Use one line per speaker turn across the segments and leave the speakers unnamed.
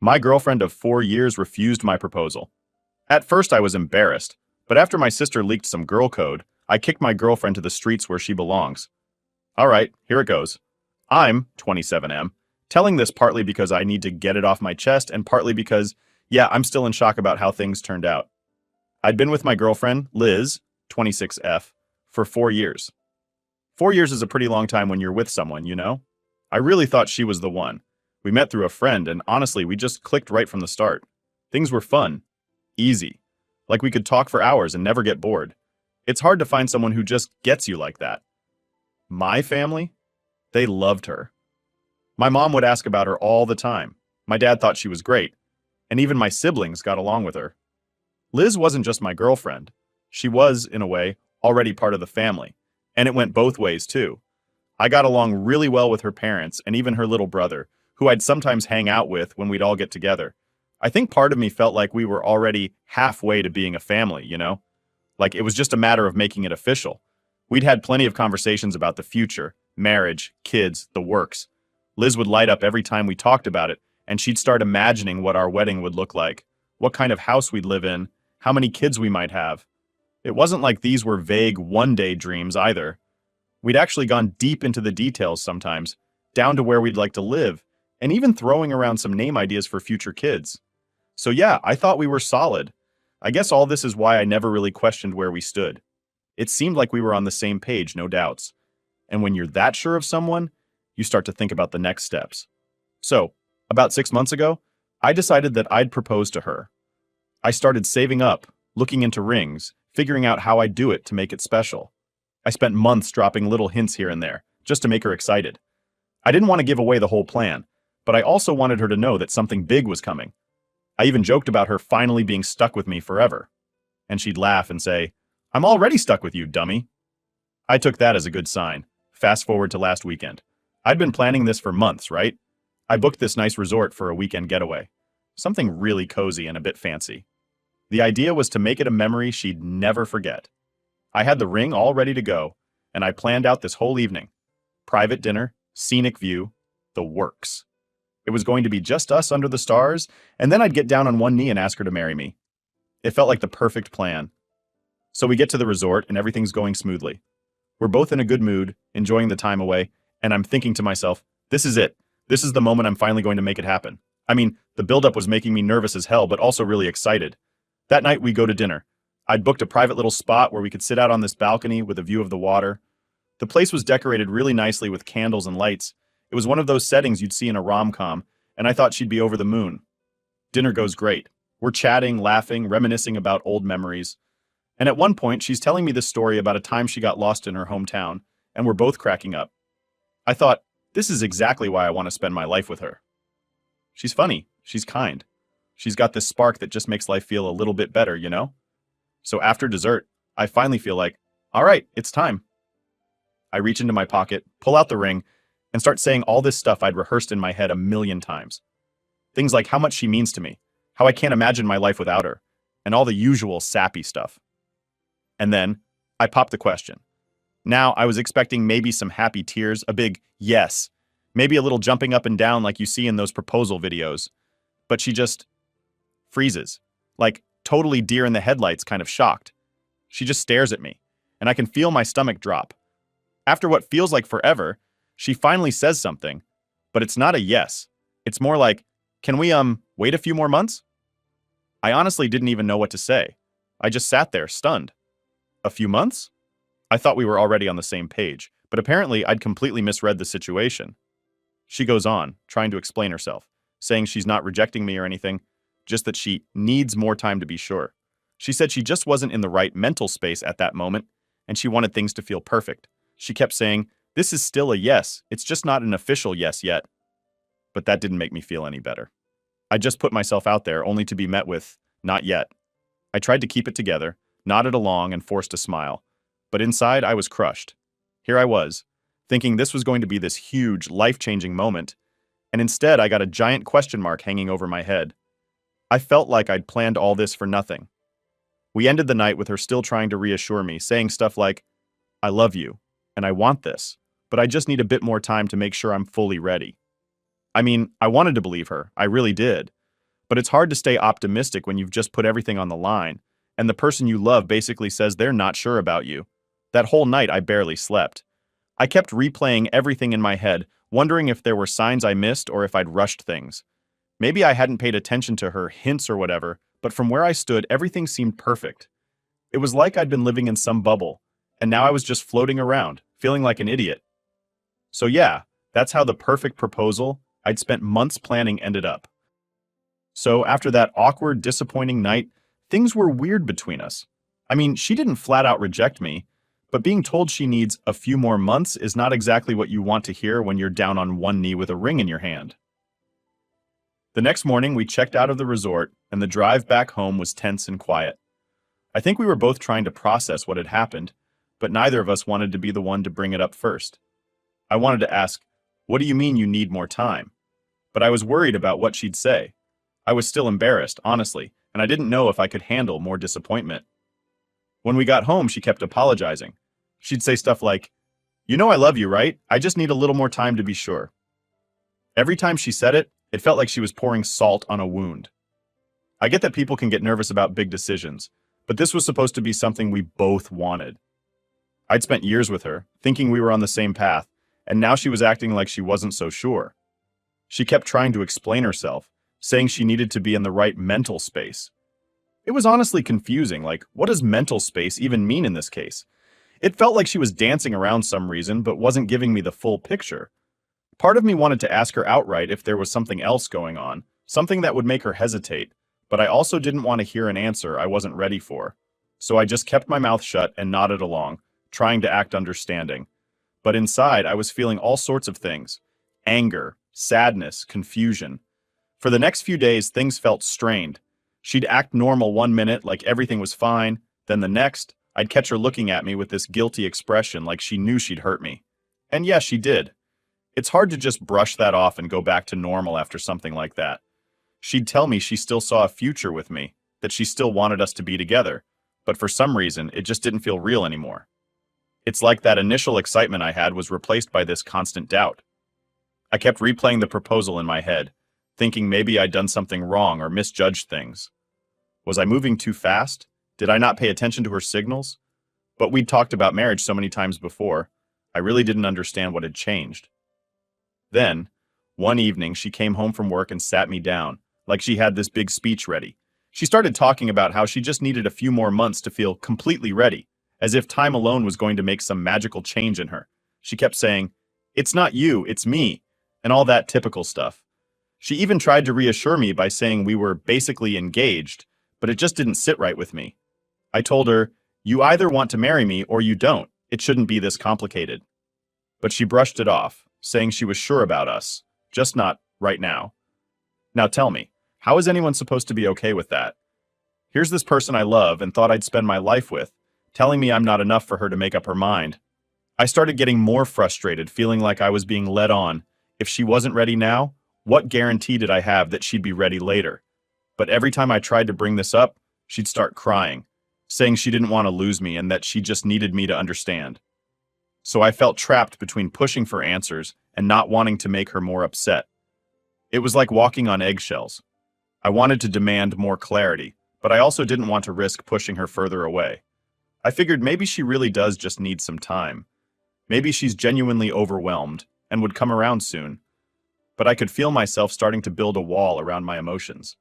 My girlfriend of 4 years refused my proposal. At first, I was embarrassed, but after my sister leaked some girl code, I kicked my girlfriend to the streets where she belongs. All right, here it goes. I'm 27M, telling this partly because I need to get it off my chest and partly because, yeah, I'm still in shock about how things turned out. I'd been with my girlfriend, Liz, 26F, for 4 years. 4 years is a pretty long time when you're with someone, you know? I really thought she was the one. We met through a friend, and honestly, we just clicked right from the start. Things were fun, easy. Like we could talk for hours and never get bored. It's hard to find someone who just gets you like that. My family? They loved her. My mom would ask about her all the time. My dad thought she was great. And even my siblings got along with her. Liz wasn't just my girlfriend. She was, in a way, already part of the family. And it went both ways, too. I got along really well with her parents and even her little brother, who I'd sometimes hang out with when we'd all get together. I think part of me felt like we were already halfway to being a family, you know? Like it was just a matter of making it official. We'd had plenty of conversations about the future, marriage, kids, the works. Liz would light up every time we talked about it, and she'd start imagining what our wedding would look like, what kind of house we'd live in, how many kids we might have. It wasn't like these were vague one-day dreams either. We'd actually gone deep into the details sometimes, down to where we'd like to live, and even throwing around some name ideas for future kids. So yeah, I thought we were solid. I guess all this is why I never really questioned where we stood. It seemed like we were on the same page, no doubts. And when you're that sure of someone, you start to think about the next steps. So, about 6 months ago, I decided that I'd propose to her. I started saving up, looking into rings, figuring out how I'd do it to make it special. I spent months dropping little hints here and there, just to make her excited. I didn't want to give away the whole plan, but I also wanted her to know that something big was coming. I even joked about her finally being stuck with me forever. And she'd laugh and say, "I'm already stuck with you, dummy." I took that as a good sign. Fast forward to last weekend. I'd been planning this for months, right? I booked this nice resort for a weekend getaway. Something really cozy and a bit fancy. The idea was to make it a memory she'd never forget. I had the ring all ready to go, and I planned out this whole evening. Private dinner, scenic view, the works. It was going to be just us under the stars, and then I'd get down on one knee and ask her to marry me. It felt like the perfect plan. So we get to the resort, and everything's going smoothly. We're both in a good mood, enjoying the time away, and I'm thinking to myself, this is it. This is the moment I'm finally going to make it happen. I mean, the buildup was making me nervous as hell, but also really excited. That night, we go to dinner. I'd booked a private little spot where we could sit out on this balcony with a view of the water. The place was decorated really nicely with candles and lights. It was one of those settings you'd see in a rom-com, and I thought she'd be over the moon. Dinner goes great. We're chatting, laughing, reminiscing about old memories. And at one point, she's telling me this story about a time she got lost in her hometown, and we're both cracking up. I thought, this is exactly why I want to spend my life with her. She's funny. She's kind. She's got this spark that just makes life feel a little bit better, you know? So after dessert, I finally feel like, all right, it's time. I reach into my pocket, pull out the ring, and start saying all this stuff I'd rehearsed in my head a million times. Things like how much she means to me, how I can't imagine my life without her, and all the usual sappy stuff. And then, I popped the question. Now, I was expecting maybe some happy tears, a big yes, maybe a little jumping up and down like you see in those proposal videos. But she just freezes, like totally deer in the headlights kind of shocked. She just stares at me, and I can feel my stomach drop. After what feels like forever, she finally says something, but it's not a yes. It's more like, can we, wait a few more months? I honestly didn't even know what to say. I just sat there, stunned. A few months? I thought we were already on the same page, but apparently I'd completely misread the situation. She goes on, trying to explain herself, saying she's not rejecting me or anything, just that she needs more time to be sure. She said she just wasn't in the right mental space at that moment, and she wanted things to feel perfect. She kept saying, this is still a yes, it's just not an official yes yet. But that didn't make me feel any better. I just put myself out there only to be met with, not yet. I tried to keep it together, nodded along and forced a smile. But inside, I was crushed. Here I was, thinking this was going to be this huge, life-changing moment, and instead I got a giant question mark hanging over my head. I felt like I'd planned all this for nothing. We ended the night with her still trying to reassure me, saying stuff like, I love you, and I want this, but I just need a bit more time to make sure I'm fully ready. I mean, I wanted to believe her, I really did, But it's hard to stay optimistic when you've just put everything on the line, and the person you love basically says they're not sure about you. That whole night I barely slept. I kept replaying everything in my head, wondering if there were signs I missed or if I'd rushed things. Maybe I hadn't paid attention to her hints or whatever, but from where I stood, everything seemed perfect. It was like I'd been living in some bubble, and now I was just floating around, feeling like an idiot. So yeah, that's how the perfect proposal I'd spent months planning ended up. So after that awkward, disappointing night, things were weird between us. I mean, she didn't flat out reject me, but being told she needs a few more months is not exactly what you want to hear when you're down on one knee with a ring in your hand. The next morning, we checked out of the resort, and the drive back home was tense and quiet. I think we were both trying to process what had happened, but neither of us wanted to be the one to bring it up first. I wanted to ask, "What do you mean you need more time?" But I was worried about what she'd say. I was still embarrassed, honestly, and I didn't know if I could handle more disappointment. When we got home, she kept apologizing. She'd say stuff like, "You know I love you, right? I just need a little more time to be sure." Every time she said it, it felt like she was pouring salt on a wound. I get that people can get nervous about big decisions, but this was supposed to be something we both wanted. I'd spent years with her, thinking we were on the same path, and now she was acting like she wasn't so sure. She kept trying to explain herself, saying she needed to be in the right mental space. It was honestly confusing, like, what does mental space even mean in this case? It felt like she was dancing around some reason, but wasn't giving me the full picture. Part of me wanted to ask her outright if there was something else going on, something that would make her hesitate, but I also didn't want to hear an answer I wasn't ready for. So I just kept my mouth shut and nodded along, trying to act understanding. But inside, I was feeling all sorts of things: anger, sadness, confusion. For the next few days, things felt strained. She'd act normal one minute, like everything was fine, then the next, I'd catch her looking at me with this guilty expression like she knew she'd hurt me. And yes, she did. It's hard to just brush that off and go back to normal after something like that. She'd tell me she still saw a future with me, that she still wanted us to be together, but for some reason, it just didn't feel real anymore. It's like that initial excitement I had was replaced by this constant doubt. I kept replaying the proposal in my head, thinking maybe I'd done something wrong or misjudged things. Was I moving too fast? Did I not pay attention to her signals? But we'd talked about marriage so many times before, I really didn't understand what had changed. Then, one evening, she came home from work and sat me down, like she had this big speech ready. She started talking about how she just needed a few more months to feel completely ready, as if time alone was going to make some magical change in her. She kept saying, "It's not you, it's me," and all that typical stuff. She even tried to reassure me by saying we were basically engaged, but it just didn't sit right with me. I told her, "You either want to marry me or you don't. It shouldn't be this complicated." But she brushed it off, saying she was sure about us, just not right now. Now tell me, how is anyone supposed to be okay with that? Here's this person I love and thought I'd spend my life with, telling me I'm not enough for her to make up her mind. I started getting more frustrated, feeling like I was being led on. If she wasn't ready now, what guarantee did I have that she'd be ready later? But every time I tried to bring this up, she'd start crying, saying she didn't want to lose me and that she just needed me to understand. So I felt trapped between pushing for answers and not wanting to make her more upset. It was like walking on eggshells. I wanted to demand more clarity, but I also didn't want to risk pushing her further away. I figured maybe she really does just need some time. Maybe she's genuinely overwhelmed and would come around soon. But I could feel myself starting to build a wall around my emotions.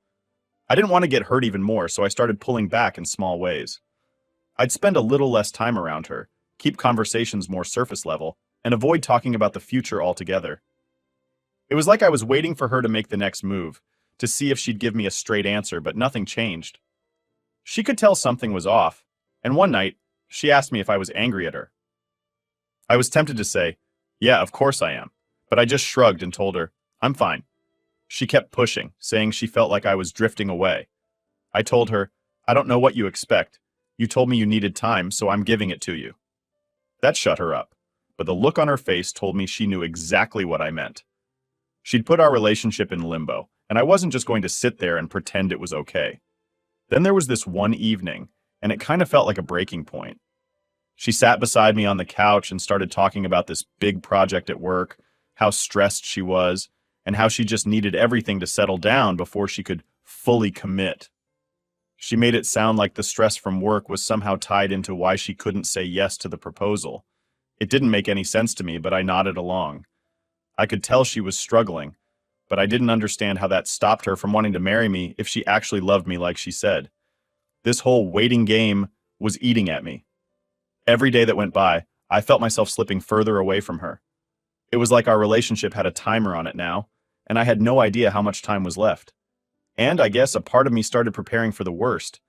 I didn't want to get hurt even more, so I started pulling back in small ways. I'd spend a little less time around her, keep conversations more surface level, and avoid talking about the future altogether. It was like I was waiting for her to make the next move, to see if she'd give me a straight answer, but nothing changed. She could tell something was off, and one night, she asked me if I was angry at her. I was tempted to say, "Yeah, of course I am," but I just shrugged and told her, "I'm fine." She kept pushing, saying she felt like I was drifting away. I told her, "I don't know what you expect. You told me you needed time, so I'm giving it to you." That shut her up, but the look on her face told me she knew exactly what I meant. She'd put our relationship in limbo, and I wasn't just going to sit there and pretend it was okay. Then there was this one evening, and it kind of felt like a breaking point. She sat beside me on the couch and started talking about this big project at work, how stressed she was, and how she just needed everything to settle down before she could fully commit. She made it sound like the stress from work was somehow tied into why she couldn't say yes to the proposal. It didn't make any sense to me, but I nodded along. I could tell she was struggling, but I didn't understand how that stopped her from wanting to marry me if she actually loved me like she said. This whole waiting game was eating at me. Every day that went by, I felt myself slipping further away from her. It was like our relationship had a timer on it now, and I had no idea how much time was left. And I guess a part of me started preparing for the worst.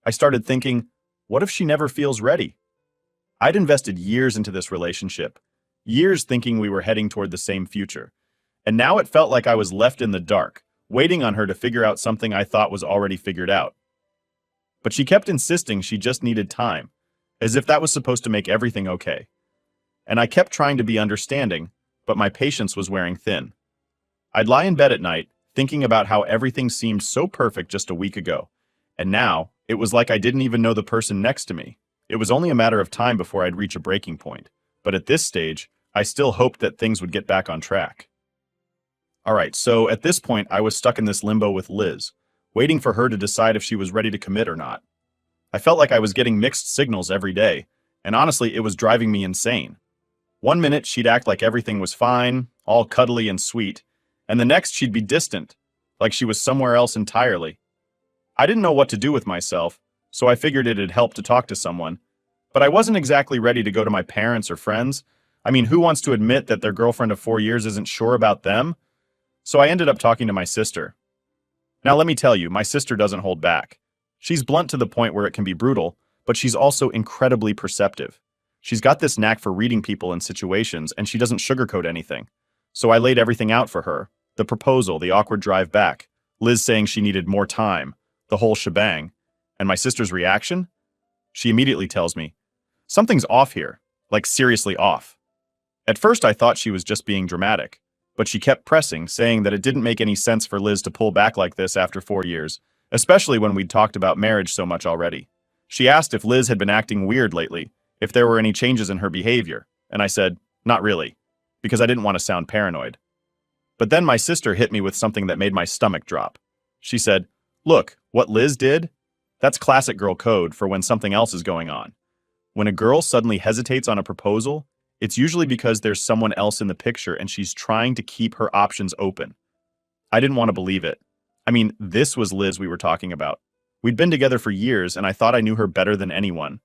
I started thinking, what if she never feels ready? I'd invested years into this relationship, years thinking we were heading toward the same future. And now it felt like I was left in the dark, waiting on her to figure out something I thought was already figured out. But she kept insisting she just needed time, as if that was supposed to make everything okay. And I kept trying to be understanding, but my patience was wearing thin. I'd lie in bed at night, thinking about how everything seemed so perfect just a week ago, and now it was like I didn't even know the person next to me. It was only a matter of time before I'd reach a breaking point, but at this stage, I still hoped that things would get back on track. Alright, so at this point I was stuck in this limbo with Liz, waiting for her to decide if she was ready to commit or not. I felt like I was getting mixed signals every day, and honestly it was driving me insane. One minute she'd act like everything was fine, all cuddly and sweet, and the next she'd be distant, like she was somewhere else entirely. I didn't know what to do with myself, so I figured it'd help to talk to someone. But I wasn't exactly ready to go to my parents or friends. I mean, who wants to admit that their girlfriend of 4 years isn't sure about them? So I ended up talking to my sister. Now let me tell you, my sister doesn't hold back. She's blunt to the point where it can be brutal, but she's also incredibly perceptive. She's got this knack for reading people and situations, and she doesn't sugarcoat anything. So I laid everything out for her. The proposal, the awkward drive back, Liz saying she needed more time, the whole shebang. And my sister's reaction? She immediately tells me, something's off here, like seriously off. At first I thought she was just being dramatic, but she kept pressing, saying that it didn't make any sense for Liz to pull back like this after 4 years, especially when we'd talked about marriage so much already. She asked if Liz had been acting weird lately, if there were any changes in her behavior, and I said, not really, because I didn't want to sound paranoid. But then my sister hit me with something that made my stomach drop. She said, look, what Liz did? That's classic girl code for when something else is going on. When a girl suddenly hesitates on a proposal, it's usually because there's someone else in the picture and she's trying to keep her options open. I didn't want to believe it. I mean, this was Liz we were talking about. We'd been together for years and I thought I knew her better than anyone.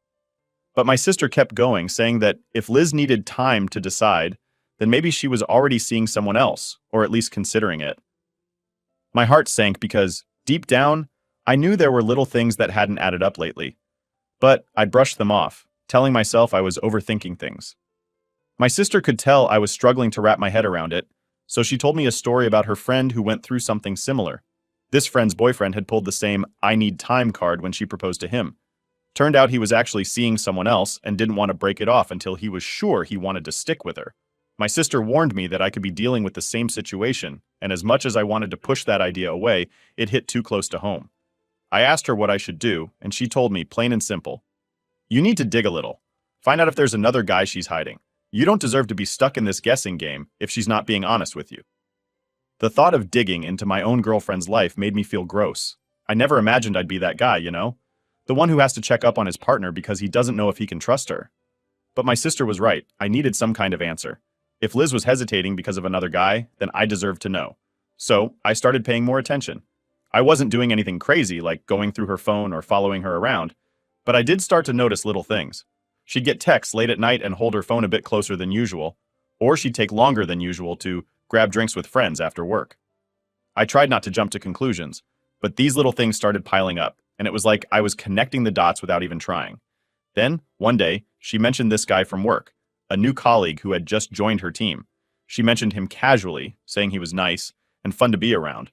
But my sister kept going, saying that if Liz needed time to decide, then maybe she was already seeing someone else, or at least considering it. My heart sank because, deep down, I knew there were little things that hadn't added up lately. But I brushed them off, telling myself I was overthinking things. My sister could tell I was struggling to wrap my head around it, so she told me a story about her friend who went through something similar. This friend's boyfriend had pulled the same "I need time" card when she proposed to him. Turned out he was actually seeing someone else and didn't want to break it off until he was sure he wanted to stick with her. My sister warned me that I could be dealing with the same situation, and as much as I wanted to push that idea away, it hit too close to home. I asked her what I should do, and she told me, plain and simple, you need to dig a little. Find out if there's another guy she's hiding. You don't deserve to be stuck in this guessing game if she's not being honest with you. The thought of digging into my own girlfriend's life made me feel gross. I never imagined I'd be that guy, you know? The one who has to check up on his partner because he doesn't know if he can trust her. But my sister was right. I needed some kind of answer. If Liz was hesitating because of another guy, then I deserved to know. So I started paying more attention. I wasn't doing anything crazy like going through her phone or following her around, but I did start to notice little things. She'd get texts late at night and hold her phone a bit closer than usual, or she'd take longer than usual to grab drinks with friends after work. I tried not to jump to conclusions, but these little things started piling up, and it was like I was connecting the dots without even trying. Then, one day, she mentioned this guy from work, a new colleague who had just joined her team. She mentioned him casually, saying he was nice and fun to be around.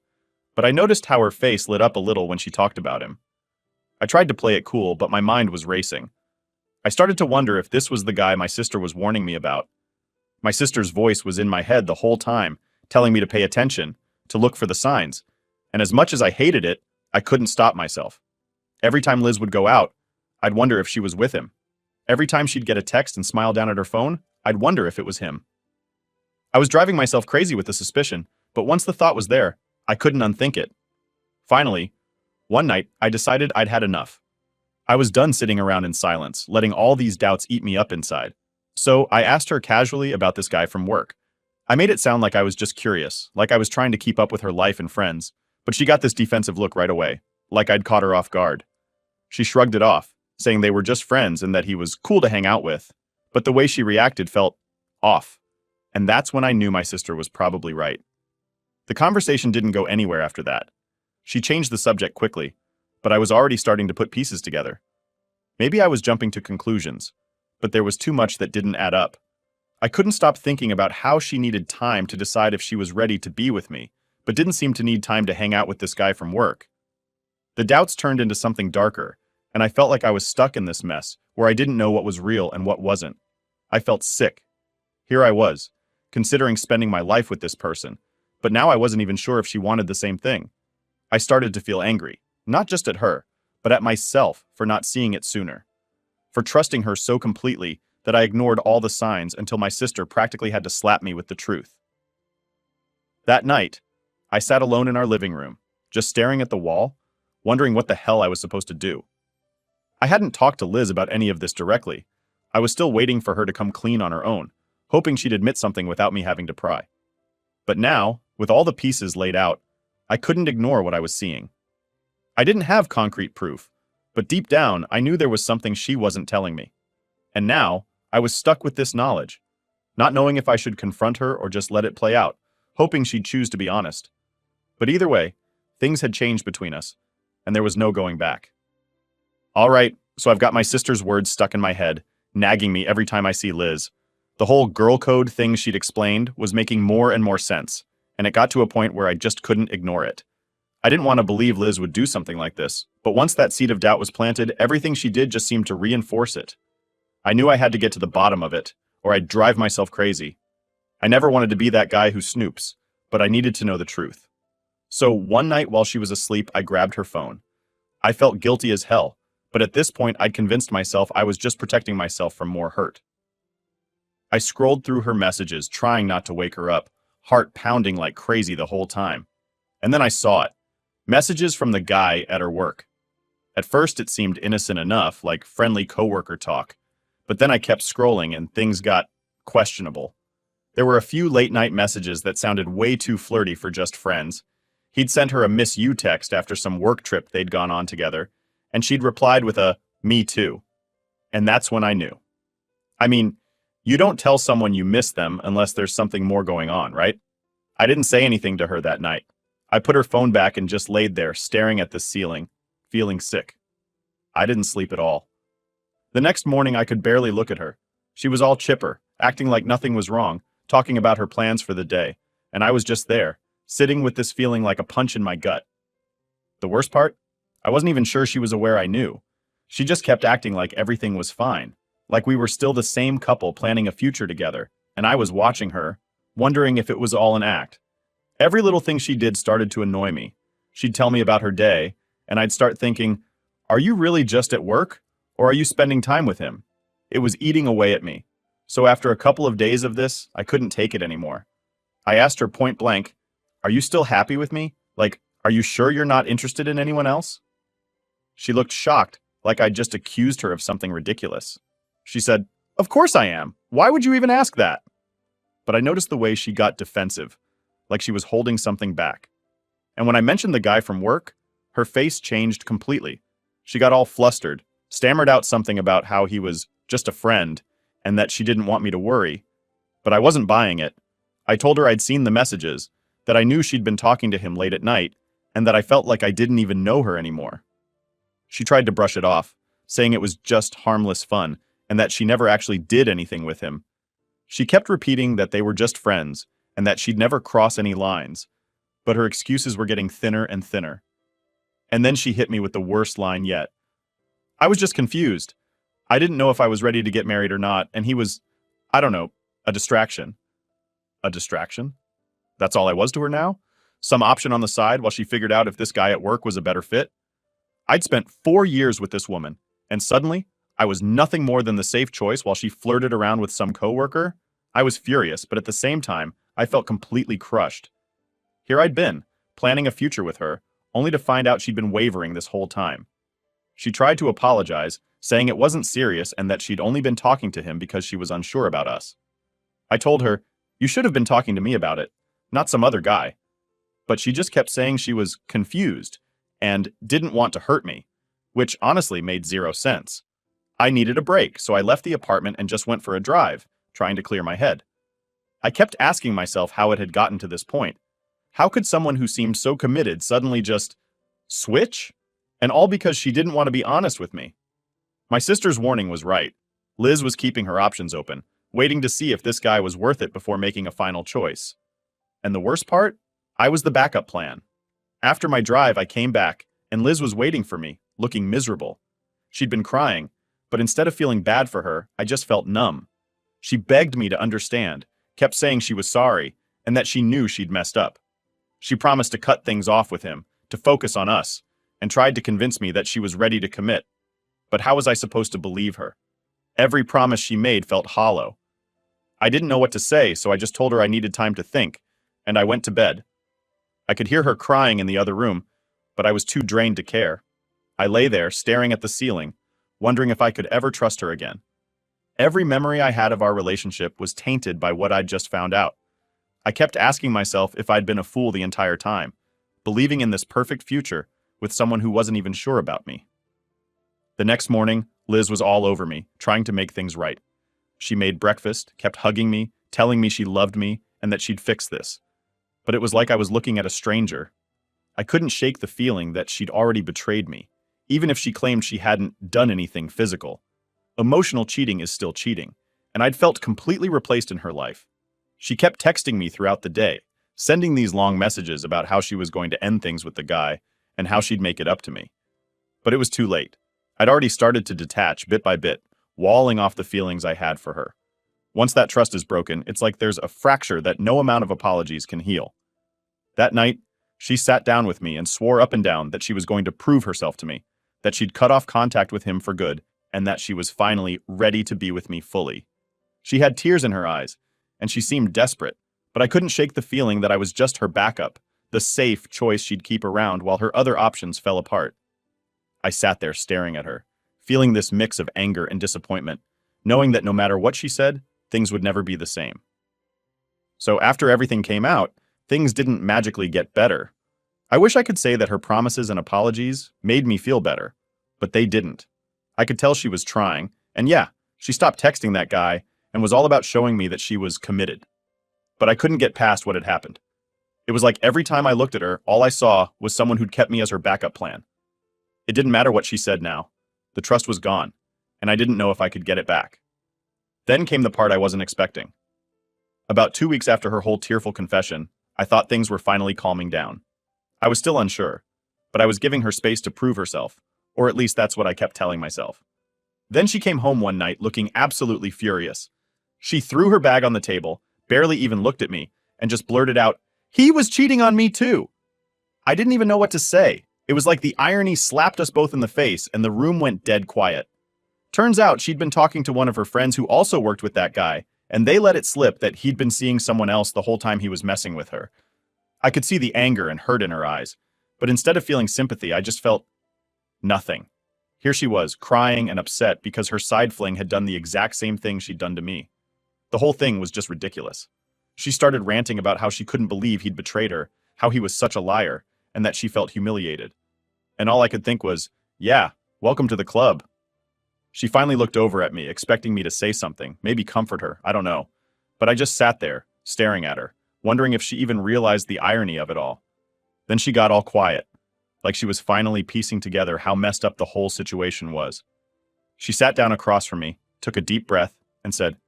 But I noticed how her face lit up a little when she talked about him. I tried to play it cool, but my mind was racing. I started to wonder if this was the guy my sister was warning me about. My sister's voice was in my head the whole time, telling me to pay attention, to look for the signs. And as much as I hated it, I couldn't stop myself. Every time Liz would go out, I'd wonder if she was with him. Every time she'd get a text and smile down at her phone, I'd wonder if it was him. I was driving myself crazy with the suspicion, but once the thought was there, I couldn't unthink it. Finally, one night, I decided I'd had enough. I was done sitting around in silence, letting all these doubts eat me up inside. So I asked her casually about this guy from work. I made it sound like I was just curious, like I was trying to keep up with her life and friends, but she got this defensive look right away, like I'd caught her off guard. She shrugged it off, saying they were just friends and that he was cool to hang out with, but the way she reacted felt off. And that's when I knew my sister was probably right. The conversation didn't go anywhere after that. She changed the subject quickly, but I was already starting to put pieces together. Maybe I was jumping to conclusions, but there was too much that didn't add up. I couldn't stop thinking about how she needed time to decide if she was ready to be with me, but didn't seem to need time to hang out with this guy from work. The doubts turned into something darker, and I felt like I was stuck in this mess where I didn't know what was real and what wasn't. I felt sick. Here I was, considering spending my life with this person, but now I wasn't even sure if she wanted the same thing. I started to feel angry, not just at her, but at myself for not seeing it sooner. For trusting her so completely that I ignored all the signs until my sister practically had to slap me with the truth. That night, I sat alone in our living room, just staring at the wall, wondering what the hell I was supposed to do. I hadn't talked to Liz about any of this directly. I was still waiting for her to come clean on her own, hoping she'd admit something without me having to pry. But now, with all the pieces laid out, I couldn't ignore what I was seeing. I didn't have concrete proof, but deep down, I knew there was something she wasn't telling me. And now, I was stuck with this knowledge, not knowing if I should confront her or just let it play out, hoping she'd choose to be honest. But either way, things had changed between us, and there was no going back. All right, so I've got my sister's words stuck in my head, nagging me every time I see Liz. The whole girl code thing she'd explained was making more and more sense, and it got to a point where I just couldn't ignore it. I didn't want to believe Liz would do something like this, but once that seed of doubt was planted, everything she did just seemed to reinforce it. I knew I had to get to the bottom of it, or I'd drive myself crazy. I never wanted to be that guy who snoops, but I needed to know the truth. So one night while she was asleep, I grabbed her phone. I felt guilty as hell, but at this point I'd convinced myself I was just protecting myself from more hurt. I scrolled through her messages, trying not to wake her up, heart pounding like crazy the whole time. And then I saw it. Messages from the guy at her work. At first it seemed innocent enough, like friendly coworker talk, but then I kept scrolling and things got questionable. There were a few late-night messages that sounded way too flirty for just friends. He'd sent her a miss you text after some work trip they'd gone on together, and she'd replied with a me too. And that's when I knew. I mean, you don't tell someone you miss them unless there's something more going on, right? I didn't say anything to her that night. I put her phone back and just laid there, staring at the ceiling, feeling sick. I didn't sleep at all. The next morning, I could barely look at her. She was all chipper, acting like nothing was wrong, talking about her plans for the day, and I was just there, sitting with this feeling like a punch in my gut. The worst part? I wasn't even sure she was aware I knew. She just kept acting like everything was fine, like we were still the same couple planning a future together, and I was watching her, wondering if it was all an act. Every little thing she did started to annoy me. She'd tell me about her day, and I'd start thinking, are you really just at work, or are you spending time with him? It was eating away at me. So after a couple of days of this, I couldn't take it anymore. I asked her point blank, are you still happy with me? Like, are you sure you're not interested in anyone else? She looked shocked, like I'd just accused her of something ridiculous. She said, of course I am. Why would you even ask that? But I noticed the way she got defensive, like she was holding something back. And when I mentioned the guy from work, her face changed completely. She got all flustered, stammered out something about how he was just a friend and that she didn't want me to worry. But I wasn't buying it. I told her I'd seen the messages, that I knew she'd been talking to him late at night, and that I felt like I didn't even know her anymore. She tried to brush it off, saying it was just harmless fun and that she never actually did anything with him. She kept repeating that they were just friends and that she'd never cross any lines, but her excuses were getting thinner and thinner. And then she hit me with the worst line yet. I was just confused. I didn't know if I was ready to get married or not, and he was, I don't know, a distraction. A distraction? That's all I was to her now? Some option on the side while she figured out if this guy at work was a better fit? I'd spent 4 years with this woman, and suddenly, I was nothing more than the safe choice while she flirted around with some coworker? I was furious, but at the same time, I felt completely crushed. Here I'd been, planning a future with her, only to find out she'd been wavering this whole time. She tried to apologize, saying it wasn't serious and that she'd only been talking to him because she was unsure about us. I told her, "You should have been talking to me about it, not some other guy." But she just kept saying she was confused and didn't want to hurt me, which honestly made zero sense. I needed a break, so I left the apartment and just went for a drive, trying to clear my head. I kept asking myself how it had gotten to this point. How could someone who seemed so committed suddenly just switch? And all because she didn't want to be honest with me. My sister's warning was right. Liz was keeping her options open, waiting to see if this guy was worth it before making a final choice. And the worst part? I was the backup plan. After my drive, I came back, and Liz was waiting for me, looking miserable. She'd been crying, but instead of feeling bad for her, I just felt numb. She begged me to understand, kept saying she was sorry, and that she knew she'd messed up. She promised to cut things off with him, to focus on us, and tried to convince me that she was ready to commit. But how was I supposed to believe her? Every promise she made felt hollow. I didn't know what to say, so I just told her I needed time to think, and I went to bed. I could hear her crying in the other room, but I was too drained to care. I lay there, staring at the ceiling, wondering if I could ever trust her again. Every memory I had of our relationship was tainted by what I'd just found out. I kept asking myself if I'd been a fool the entire time, believing in this perfect future with someone who wasn't even sure about me. The next morning, Liz was all over me, trying to make things right. She made breakfast, kept hugging me, telling me she loved me and that she'd fix this. But it was like I was looking at a stranger. I couldn't shake the feeling that she'd already betrayed me, even if she claimed she hadn't done anything physical. Emotional cheating is still cheating, and I'd felt completely replaced in her life. She kept texting me throughout the day, sending these long messages about how she was going to end things with the guy and how she'd make it up to me. But it was too late. I'd already started to detach bit by bit, walling off the feelings I had for her. Once that trust is broken, it's like there's a fracture that no amount of apologies can heal. That night, she sat down with me and swore up and down that she was going to prove herself to me, that she'd cut off contact with him for good, and that she was finally ready to be with me fully. She had tears in her eyes, and she seemed desperate, but I couldn't shake the feeling that I was just her backup, the safe choice she'd keep around while her other options fell apart. I sat there staring at her, feeling this mix of anger and disappointment, knowing that no matter what she said, things would never be the same. So after everything came out, things didn't magically get better. I wish I could say that her promises and apologies made me feel better, but they didn't. I could tell she was trying, and yeah, she stopped texting that guy and was all about showing me that she was committed. But I couldn't get past what had happened. It was like every time I looked at her, all I saw was someone who'd kept me as her backup plan. It didn't matter what she said now. The trust was gone, and I didn't know if I could get it back. Then came the part I wasn't expecting. About 2 weeks after her whole tearful confession, I thought things were finally calming down. I was still unsure, but I was giving her space to prove herself, or at least that's what I kept telling myself. Then she came home one night looking absolutely furious. She threw her bag on the table, barely even looked at me, and just blurted out, "He was cheating on me too!" I didn't even know what to say. It was like the irony slapped us both in the face and the room went dead quiet. Turns out she'd been talking to one of her friends who also worked with that guy, and they let it slip that he'd been seeing someone else the whole time he was messing with her. I could see the anger and hurt in her eyes, but instead of feeling sympathy, I just felt nothing. Here she was, crying and upset because her side fling had done the exact same thing she'd done to me. The whole thing was just ridiculous. She started ranting about how she couldn't believe he'd betrayed her, how he was such a liar, and that she felt humiliated. And all I could think was, yeah, welcome to the club. She finally looked over at me, expecting me to say something, maybe comfort her, I don't know. But I just sat there, staring at her, wondering if she even realized the irony of it all. Then she got all quiet, like she was finally piecing together how messed up the whole situation was. She sat down across from me, took a deep breath, and said,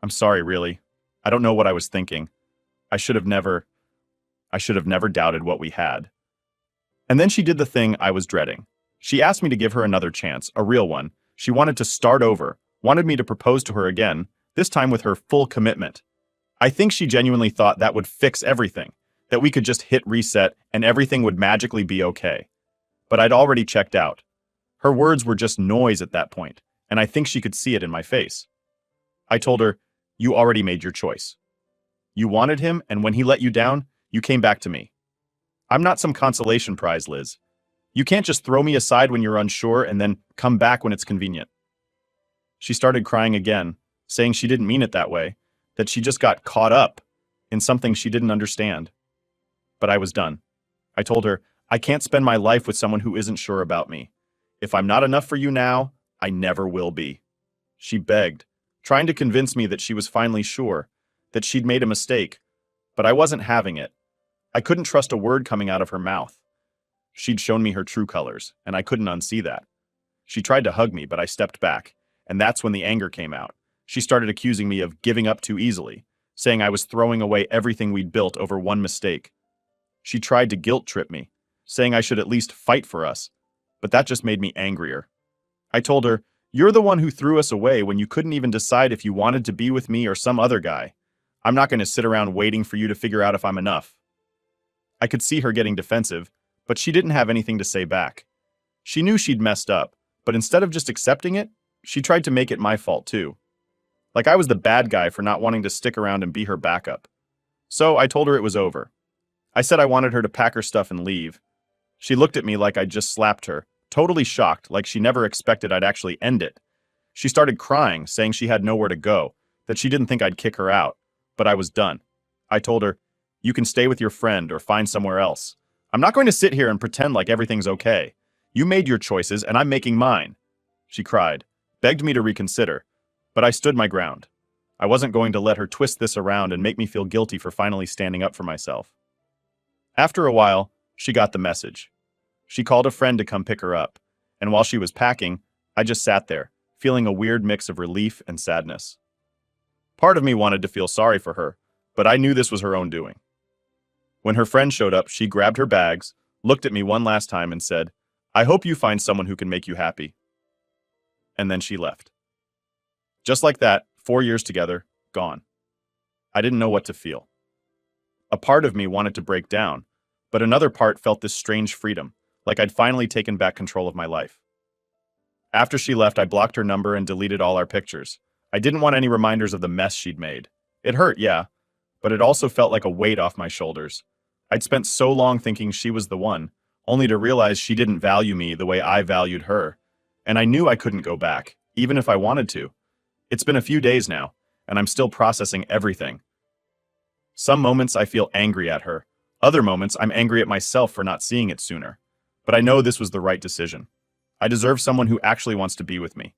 "I'm sorry, really. I don't know what I was thinking. I should have never doubted what we had." And then she did the thing I was dreading. She asked me to give her another chance, a real one. She wanted to start over, wanted me to propose to her again, this time with her full commitment. I think she genuinely thought that would fix everything, that we could just hit reset and everything would magically be okay. But I'd already checked out. Her words were just noise at that point, and I think she could see it in my face. I told her, "You already made your choice. You wanted him, and when he let you down, you came back to me. I'm not some consolation prize, Liz. You can't just throw me aside when you're unsure and then come back when it's convenient. She started crying again, saying she didn't mean it that way, that she just got caught up in something she didn't understand. But I was done. I told her, I can't spend my life with someone who isn't sure about me. If I'm not enough for you now, I never will be. She begged, trying to convince me that she was finally sure, that she'd made a mistake, but I wasn't having it. I couldn't trust a word coming out of her mouth. She'd shown me her true colors, and I couldn't unsee that. She tried to hug me, but I stepped back, and that's when the anger came out. She started accusing me of giving up too easily, saying I was throwing away everything we'd built over one mistake. She tried to guilt trip me, saying I should at least fight for us, but that just made me angrier. I told her, "You're the one who threw us away when you couldn't even decide if you wanted to be with me or some other guy. I'm not going to sit around waiting for you to figure out if I'm enough." I could see her getting defensive, but she didn't have anything to say back. She knew she'd messed up, but instead of just accepting it, she tried to make it my fault too. Like I was the bad guy for not wanting to stick around and be her backup. So I told her it was over. I said I wanted her to pack her stuff and leave. She looked at me like I'd just slapped her, totally shocked, like she never expected I'd actually end it. She started crying, saying she had nowhere to go, that she didn't think I'd kick her out, but I was done. I told her, "You can stay with your friend or find somewhere else. I'm not going to sit here and pretend like everything's okay. You made your choices and I'm making mine." She cried, begged me to reconsider, but I stood my ground. I wasn't going to let her twist this around and make me feel guilty for finally standing up for myself. After a while, she got the message. She called a friend to come pick her up, and while she was packing, I just sat there, feeling a weird mix of relief and sadness. Part of me wanted to feel sorry for her, but I knew this was her own doing. When her friend showed up, she grabbed her bags, looked at me one last time and said, "I hope you find someone who can make you happy." And then she left. Just like that, 4 years together, gone. I didn't know what to feel. A part of me wanted to break down, but another part felt this strange freedom, like I'd finally taken back control of my life. After she left, I blocked her number and deleted all our pictures. I didn't want any reminders of the mess she'd made. It hurt, yeah, but it also felt like a weight off my shoulders. I'd spent so long thinking she was the one, only to realize she didn't value me the way I valued her. And I knew I couldn't go back, even if I wanted to. It's been a few days now, and I'm still processing everything. Some moments I feel angry at her. Other moments I'm angry at myself for not seeing it sooner. But I know this was the right decision. I deserve someone who actually wants to be with me,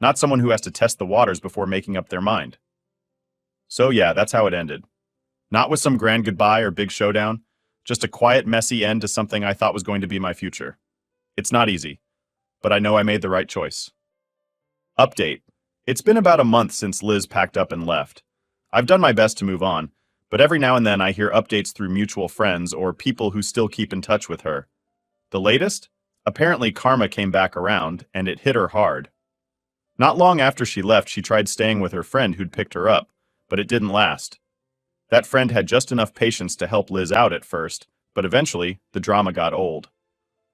not someone who has to test the waters before making up their mind. So yeah, that's how it ended. Not with some grand goodbye or big showdown, just a quiet, messy end to something I thought was going to be my future. It's not easy, but I know I made the right choice. Update. It's been about a month since Liz packed up and left. I've done my best to move on, but every now and then I hear updates through mutual friends or people who still keep in touch with her. The latest? Apparently karma came back around, and it hit her hard. Not long after she left, she tried staying with her friend who'd picked her up, but it didn't last. That friend had just enough patience to help Liz out at first, but eventually, the drama got old.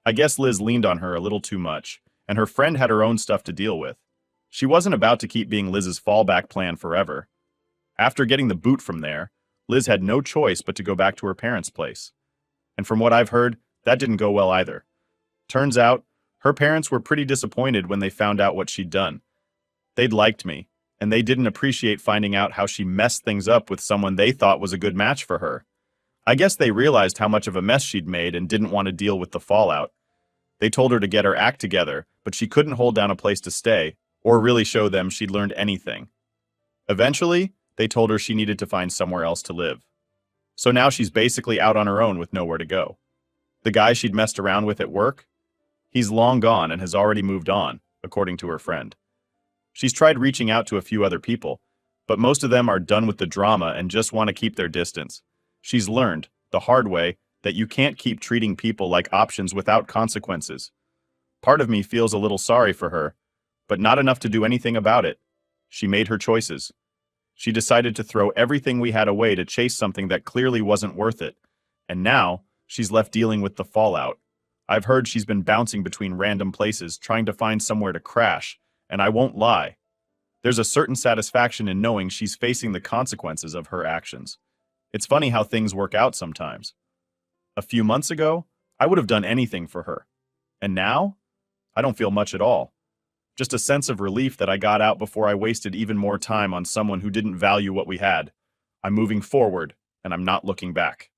I guess Liz leaned on her a little too much, and her friend had her own stuff to deal with. She wasn't about to keep being Liz's fallback plan forever. After getting the boot from there, Liz had no choice but to go back to her parents' place. And from what I've heard, that didn't go well either. Turns out, her parents were pretty disappointed when they found out what she'd done. They'd liked me, and they didn't appreciate finding out how she messed things up with someone they thought was a good match for her. I guess they realized how much of a mess she'd made and didn't want to deal with the fallout. They told her to get her act together, but she couldn't hold down a place to stay, or really show them she'd learned anything. Eventually, they told her she needed to find somewhere else to live. So now she's basically out on her own with nowhere to go. The guy she'd messed around with at work? He's long gone and has already moved on, according to her friend. She's tried reaching out to a few other people, but most of them are done with the drama and just want to keep their distance. She's learned, the hard way, that you can't keep treating people like options without consequences. Part of me feels a little sorry for her, but not enough to do anything about it. She made her choices. She decided to throw everything we had away to chase something that clearly wasn't worth it. And now, she's left dealing with the fallout. I've heard she's been bouncing between random places, trying to find somewhere to crash, and I won't lie. There's a certain satisfaction in knowing she's facing the consequences of her actions. It's funny how things work out sometimes. A few months ago, I would have done anything for her. And now, I don't feel much at all. Just a sense of relief that I got out before I wasted even more time on someone who didn't value what we had. I'm moving forward, and I'm not looking back.